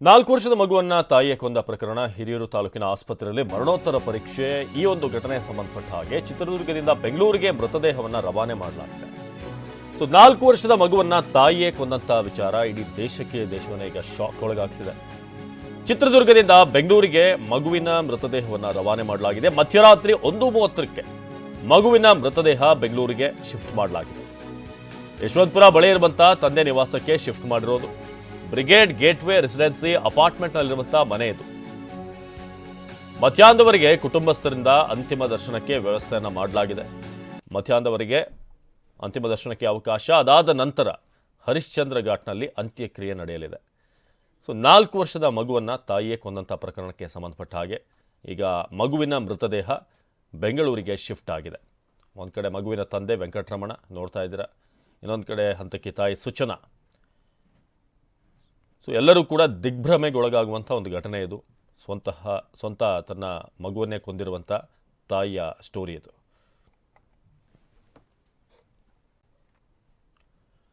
4 ವರ್ಷದ ಮಗುವನ್ನ ತಾಯಿಯ ಕೊಂದ ಪ್ರಕರಣ ಹಿರಿಯೂರು ತಾಲೂಕಿನ ಆಸ್ಪತ್ರೆಯಲ್ಲಿ ಮರಣೋತ್ತರ ಪರೀಕ್ಷೆ. ಈ ಒಂದು ಘಟನೆಗೆ ಸಂಬಂಧಪಟ್ಟ ಹಾಗೆ ಚಿತ್ರದುರ್ಗದಿಂದ ಬೆಂಗಳೂರಿಗೆ ಮೃತದೇಹವನ್ನ ರವಾನೆ ಮಾಡಲಾಗಿದೆ. 4 ವರ್ಷದ ಮಗುವನ್ನ ತಾಯಿಯೇ ಕೊಂದಂತ ವಿಚಾರ ಇಡೀ ದೇಶವನ್ನ ಈಗ ಶಾಕ್ ಒಳಗಾಗಿಸಿದೆ. ಚಿತ್ರದುರ್ಗದಿಂದ ಬೆಂಗಳೂರಿಗೆ ಮಗುವಿನ ಮೃತದೇಹವನ್ನ ರವಾನೆ ಮಾಡಲಾಗಿದೆ. ಮಧ್ಯರಾತ್ರಿ 1:30ಕ್ಕೆ ಮಗುವಿನ ಮೃತದೇಹ ಬೆಂಗಳೂರಿಗೆ ಶಿಫ್ಟ್ ಮಾಡಲಾಗಿದೆ. ಯಶವಂತಪುರ ಬಳಿ ಇರುವಂತಹ ತಂದೆ ನಿವಾಸಕ್ಕೆ ಶಿಫ್ಟ್ ಮಾಡಿರೋದು. ಬ್ರಿಗೇಡ್ ಗೇಟ್ವೇ ರೆಸಿಡೆನ್ಸಿ ಅಪಾರ್ಟ್ಮೆಂಟ್ನಲ್ಲಿರುವಂತಹ ಮನೆ ಇದು. ಮಧ್ಯಾಹ್ನದವರೆಗೆ ಕುಟುಂಬಸ್ಥರಿಂದ ಅಂತಿಮ ದರ್ಶನಕ್ಕೆ ವ್ಯವಸ್ಥೆಯನ್ನು ಮಾಡಲಾಗಿದೆ. ಮಧ್ಯಾಹ್ನದವರೆಗೆ ಅಂತಿಮ ದರ್ಶನಕ್ಕೆ ಅವಕಾಶ. ಅದಾದ ನಂತರ ಹರಿಶ್ಚಂದ್ರ ಘಾಟ್ನಲ್ಲಿ ಅಂತ್ಯಕ್ರಿಯೆ ನಡೆಯಲಿದೆ. 4 ವರ್ಷದ ಮಗುವನ್ನು ತಾಯಿಯೇ ಕೊಂದಂಥ ಪ್ರಕರಣಕ್ಕೆ ಸಂಬಂಧಪಟ್ಟ ಹಾಗೆ ಈಗ ಮಗುವಿನ ಮೃತದೇಹ ಬೆಂಗಳೂರಿಗೆ ಶಿಫ್ಟ್ ಆಗಿದೆ. ಒಂದು ಕಡೆ ಮಗುವಿನ ತಂದೆ ವೆಂಕಟರಮಣ ನೋಡ್ತಾ ಇದ್ದೀರಾ, ಇನ್ನೊಂದು ಕಡೆ ಹಂತಕಿ ತಾಯಿ ಸೂಚನಾ. ಎಲ್ಲರೂ ಕೂಡ ದಿಗ್ಭ್ರಮೆಗೊಳಗಾಗುವಂಥ ಒಂದು ಘಟನೆ ಇದು. ಸ್ವಂತ ತನ್ನ ಮಗುವನ್ನೇ ಕೊಂದಿರುವಂಥ ತಾಯಿಯ ಸ್ಟೋರಿ ಇದು.